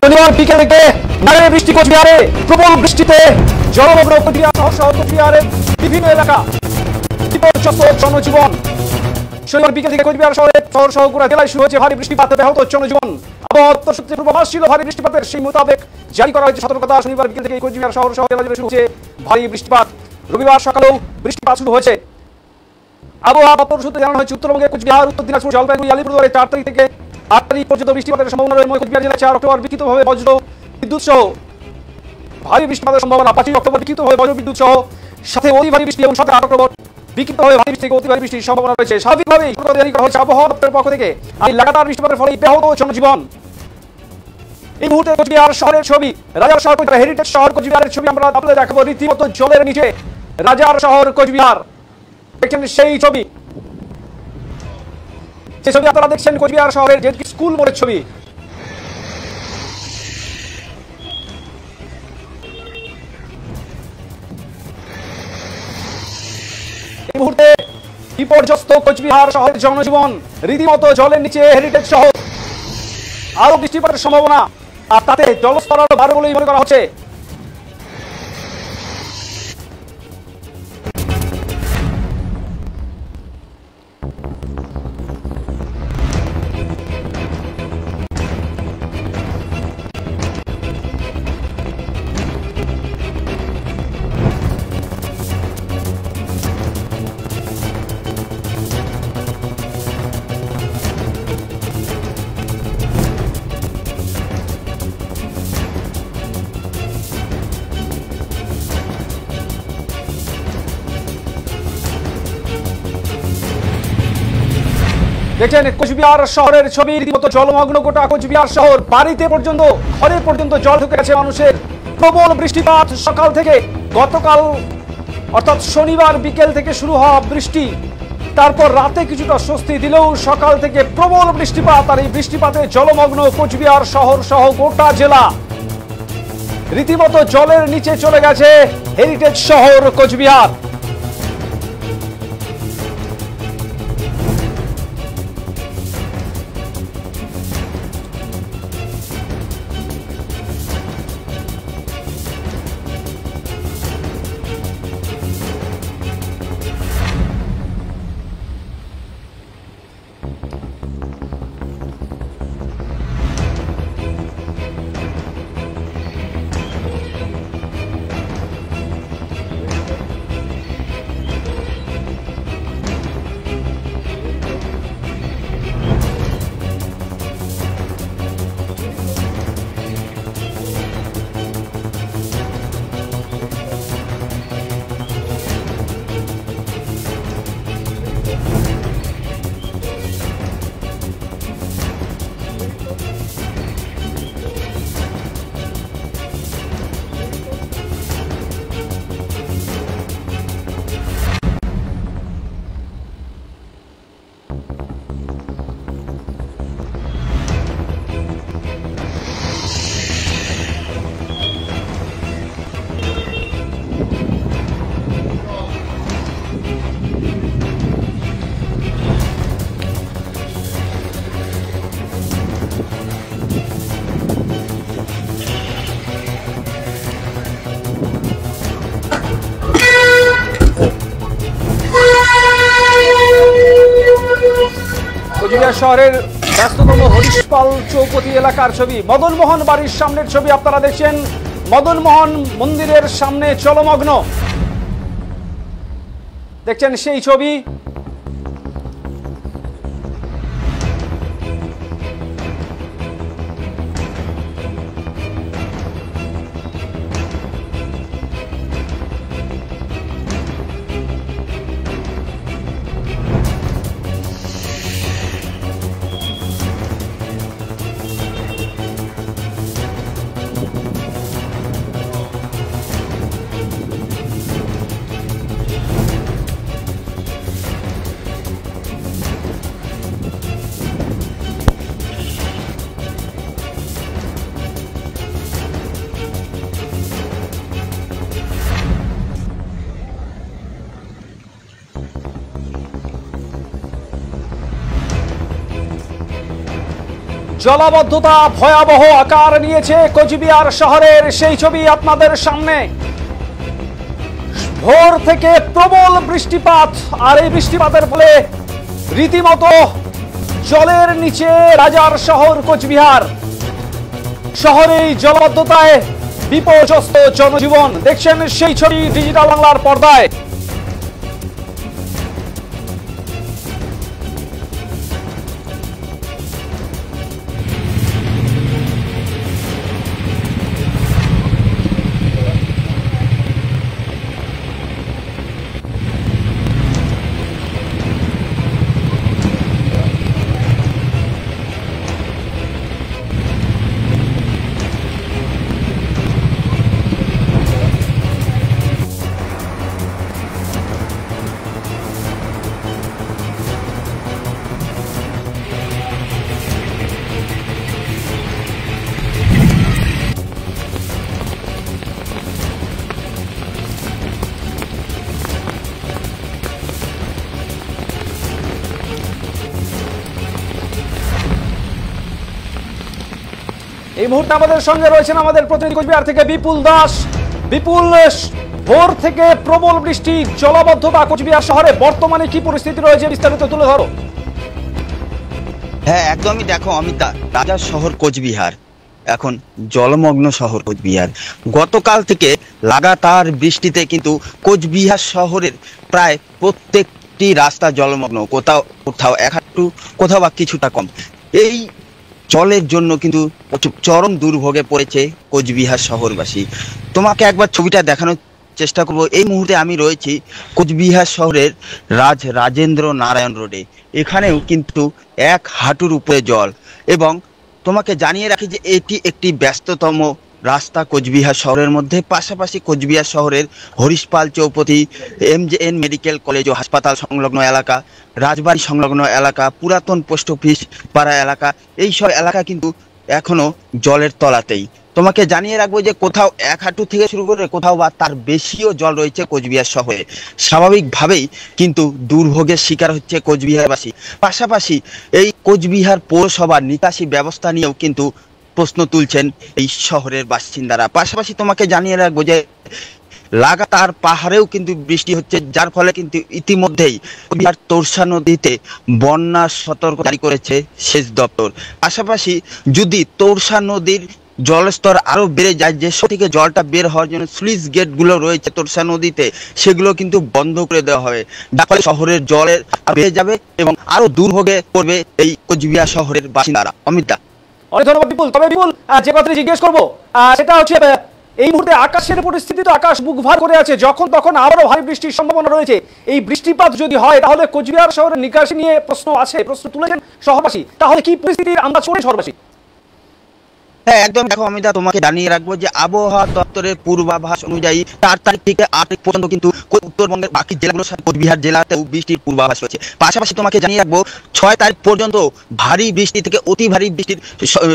শনিবার বিকেল থেকে ভারী বৃষ্টি কোচবিহারে, প্রবল বৃষ্টিতে জলমগ্ন কোচবিহার সহ কোচবিহারের বিভিন্ন এলাকা, বিপর্যস্ত জনজীবন। শনিবার বিকেল থেকে কোচবিহার শহর সহ গোটা জেলায় শুরু হয়েছে ভারী বৃষ্টিপাতে ব্যাহত জনজীবন। আবহাওয়া দপ্তর সূত্রে পূর্বাভাস ছিল ভারী বৃষ্টিপাতের, সেই মোতাবেক জারি করা হয়েছে সতর্কতা। শনিবার বিকেল থেকে কোচবিহার শহর সহ জেলা জুড়ে শুরু হয়েছে ভারী বৃষ্টিপাত। রবিবার সকালেও বৃষ্টিপাত শুরু হয়েছে। আবহাওয়া দপ্তর সূত্রে জানানো হয়েছে উত্তরবঙ্গে কোচবিহার, উত্তর দিনাজপুর, জলপাইগুড়ি, আলিপুরদুয়ারে 4 তারিখ থেকে 8 তারিখ পর্যন্ত বৃষ্টিপাতের সম্ভাবনা রয়েছে। কোচবিহার জেলায় 4 অক্টোবর বিক্ষিপ্তভাবে বজ্র বিদ্যুৎ সহ ভারী বৃষ্টিপাতের সম্ভাবনা। 5 অক্টোবর বিক্ষিপ্তভাবে বজ্র বিদ্যুৎ সহ সাথে অতি ভারী বৃষ্টি এবং 8 অক্টোবর বিক্ষিপ্তভাবে ভারী বৃষ্টি থেকে অতি ভারী বৃষ্টির সম্ভাবনা রয়েছে। স্বাভাবিকভাবেই জারি করা হয়েছে আবহাওয়া দপ্তরের পক্ষ থেকে এই লাগাতার বৃষ্টিপাতের ফলে ব্যাহত জনজীবন। এই মুহূর্তে কোচবিহার শহরের ছবি, রাজার শহর হেরিটেজ শহর কোচবিহারের ছবি আমরা আপনাদের দেখাবো। রীতিমতো জলের নিচে রাজার শহর কোচবিহার, দেখছেন সেই ছবি, যে ছবি আপনারা দেখছেন কোচবিহার শহরের যে স্কুল মোড়ের ছবি। এই মুহূর্তে বিপর্যস্ত কোচবিহার শহরের জনজীবন, রীতিমতো জলের নিচে হেরিটেজ শহর। আরো বৃষ্টিপাতের সম্ভাবনা, আর তাতে জলস্তর আরো বাড়বে বলেই মনে করা হচ্ছে। দেখছেন কোচবিহার শহরের ছবি, রীতিমতো জলমগ্ন গোটা কোচবিহার শহর। বাড়িতে পর্যন্ত, ঘরে পর্যন্ত জল ঢুকে গেছে মানুষের। প্রবল বৃষ্টিপাত সকাল থেকে, গতকাল অর্থাৎ শনিবার বিকেল থেকে শুরু হওয়া বৃষ্টি, তারপর রাতে কিছুটা স্বস্তি দিলেও সকাল থেকে প্রবল বৃষ্টিপাত। আর এই বৃষ্টিপাতে জলমগ্ন কোচবিহার শহর সহ গোটা জেলা, রীতিমতো জলের নিচে চলে গেছে হেরিটেজ শহর কোচবিহার। কোচবিহার শহরের ব্যস্ততম হরিশপাল চৌপতি এলাকার ছবি, মদনমোহন বাড়ির সামনের ছবি আপনারা দেখছেন। মদনমোহন মন্দিরের সামনে জলমগ্ন, দেখছেন সেই ছবি। জলাবদ্ধতা ভয়াবহ আকার নিয়েছে কোচবিহার শহরের সেই ছবি আপনাদের সামনে। ভোর থেকে প্রবল বৃষ্টিপাত, আর এই বৃষ্টিপাতের ফলে রীতিমতো জলের নিচে রাজার শহর কোচবিহার। শহরেই জলাবদ্ধতায় বিপর্যস্ত জনজীবন। দেখছেন সেই ছবি ডিজিটাল বাংলার পর্দায়। এই মুহূর্তে আমাদের সঙ্গে রয়েছেন আমাদের প্রতিনিধি কোচবিহার থেকে বিপুল দাস। বিপুল, ভোর থেকে প্রবল বৃষ্টি, জলাবদ্ধতা কোচবিহার শহরে, বর্তমানে কি পরিস্থিতি রয়েছে বিস্তারিত তুলে ধরো। হ্যাঁ একদমই, দেখো অমিতা, রাজার শহর কোচবিহার এখন জলমগ্ন শহর কোচবিহার। গতকাল থেকে লাগাতার বৃষ্টিতে কিন্তু কোচবিহার শহরের প্রায় প্রত্যেকটি রাস্তা জলমগ্ন, কোথাও কোথাও এক হাঁটু, কোথাও বা কিছুটা কম। এই জলের জন্য কিন্তু চরম দুর্ভোগে পড়েছে কোচবিহার শহরবাসী। তোমাকে একবার ছবিটা দেখানোর চেষ্টা করব। এই মুহূর্তে আমি রয়েছি কোচবিহার শহরের রাজেন্দ্র নারায়ণ রোডে। এখানেও কিন্তু এক হাঁটুর উপরে জল, এবং তোমাকে জানিয়ে রাখি যে এটি একটি ব্যস্ততম রাস্তা কোচবিহার শহরের মধ্যে। পাশাপাশি কোচবিহার শহরের হরিশপাল চৌপতি, MJN মেডিকেল কলেজ ও হাসপাতাল সংলগ্ন এলাকা, রাজবাড়ি সংলগ্ন এলাকা, পুরাতন পোস্ট অফিস পাড়া এলাকা, এই সব এলাকা কিন্তু এখনো জলের তলাতেই। তোমাকে জানিয়ে রাখবো যে কোথাও এক হাঁটু থেকে শুরু করে কোথাও বা তার বেশিও জল রয়েছে কোচবিহার শহরে। স্বাভাবিকভাবেই কিন্তু দুর্ভোগের শিকার হচ্ছে কোচবিহারবাসী। পাশাপাশি এই কোচবিহার পৌরসভার নিকাশি ব্যবস্থা নিয়েও কিন্তু প্রশ্ন তুলছেন এই শহরের বাসিন্দারা। পাশাপাশি তোমাকে জানিয়ে রাখবো যে লাগাতার পাহাড়েও কিন্তু বৃষ্টি হচ্ছে, যার ফলে কিন্তু ইতিমধ্যেই কোচবিহার তোরসা নদীতে বন্যার সতর্ক জারি করেছে সেচ দপ্তর। পাশাপাশি যদি তোরসা নদীর জলস্তর আরো বেড়ে যায়, যে থেকে জলটা বের হওয়ার জন্য স্লুইস গেটগুলো রয়েছে তোরসা নদীতে, সেগুলো কিন্তু বন্ধ করে দেওয়া হবে, যার ফলে শহরের জলের বেড়ে যাবে এবং আরো দুর্ভোগে পড়বে এই কোচবিহার শহরের বাসিন্দারা। অমিতা, অনেক ধন্যবাদ বিপুল। তবে বিপুল, যে কথাটি জিজ্ঞেস করবো সেটা হচ্ছে, এই মুহূর্তে আকাশের পরিস্থিতি তো আকাশ বুক ভার করে আছে, যখন তখন আবারও ভারী বৃষ্টির সম্ভাবনা রয়েছে। এই বৃষ্টিপাত যদি হয় তাহলে কোচবিহার শহরের নিকাশি নিয়ে প্রশ্ন আছে, প্রশ্ন তুলেছেন শহরবাসী। তাহলে কি পরিস্থিতির আন্দাজ করে শহরবাসী? হ্যাঁ একদম, দেখো অমিতা, তোমাকে জানিয়ে রাখবো যে আবহাওয়া দপ্তরের পূর্বাভাস অনুযায়ী 4 তারিখ থেকে 8 তারিখ পর্যন্ত কিন্তু উত্তরবঙ্গের বাকি জেলাগুলোর সাথে কোচবিহার জেলাতেও বৃষ্টির পূর্বাভাস রয়েছে। পাশাপাশি তোমাকে জানিয়ে রাখবো 6 তারিখ পর্যন্ত ভারী বৃষ্টি থেকে অতি ভারী বৃষ্টির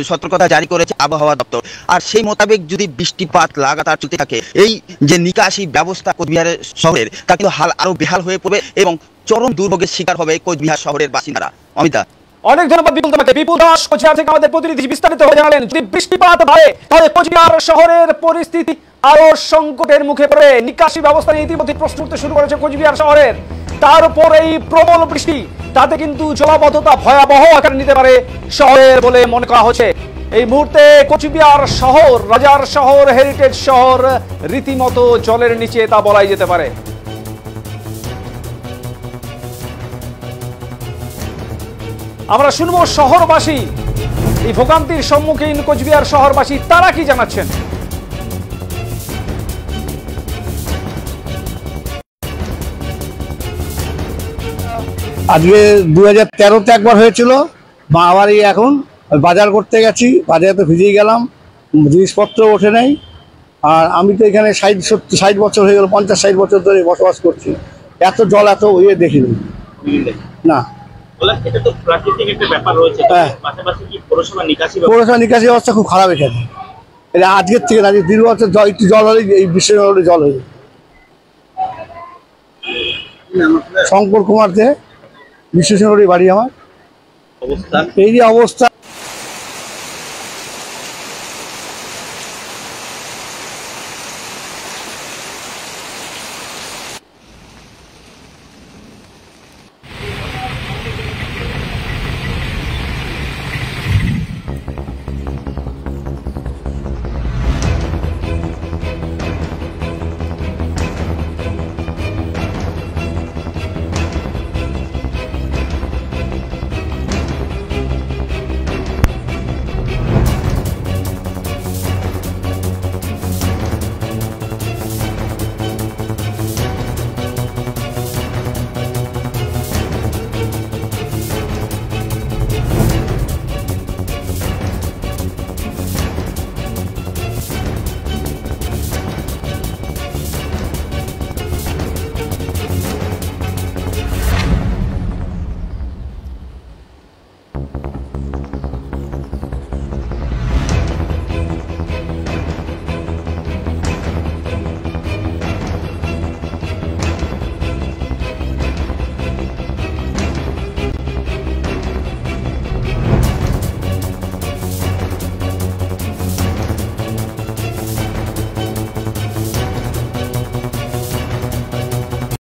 সতর্কতা জারি করেছে আবহাওয়া দপ্তর। আর সেই মোতাবেক যদি বৃষ্টিপাত লাগাতার চলতে থাকে, এই যে নিকাশি ব্যবস্থা কোচবিহারের শহরের, তা কিন্তু হাল আরো বেহাল হয়ে পড়বে এবং চরম দুর্ভোগের শিকার হবে কোচবিহার শহরের বাসিন্দারা। অমিতা, অনেক ধন্যবাদ বিপুল তোমাকে। বিপুল দাস কোচবিহার থেকে আমাদের প্রতিনিধি বিস্তারিত হয়ে জানালেন। যদি বৃষ্টিপাত বাড়ে তাহলে কোচবিহার শহরের পরিস্থিতি আরো সংকটের মুখে পড়ে। নিকাশি ব্যবস্থা নিয়ে ইতিমধ্যে প্রশ্ন উঠতে শুরু করেছে কোচবিহার শহরের। তার উপর এই প্রবল বৃষ্টি, তাতে কিন্তু জলাবদ্ধতা ভয়াবহ আকার নিতে পারে শহরের বলে মনে করা হচ্ছে। এই মুহূর্তে কোচবিহার শহর, রাজার শহর, হেরিটেজ শহর, রীতিমতো জলের নিচে, তা বলাই যেতে পারে। আমরা শুনবো শহরবাসী, এই ভোগান্তির সম্মুখীন কোচবিহার শহরবাসী, তারা কি জানাচ্ছেন। আজকে 2013-তে একবার হয়েছিল, মা আবারই এখন বাজার করতে গেছি, বাজারে তো ভিজেই গেলাম, জিনিসপত্র ওঠে নাই। আর আমি তো এখানে 60 বছর হয়ে গেল, 50-60 বছর ধরে বসবাস করছি। এত জল এত ইয়ে দেখিনি না। পৌরসভা নিকাশি ব্যবস্থা খুব খারাপ এখানে। এটা আজকের থেকে না, দীর্ঘ বছর একটু জল হলে এই বিশ্বের জল হয়ে যায়। শঙ্কর কুমার দে, বিশ্বেশ্বরী বাড়ি আমার। এই যে অবস্থা,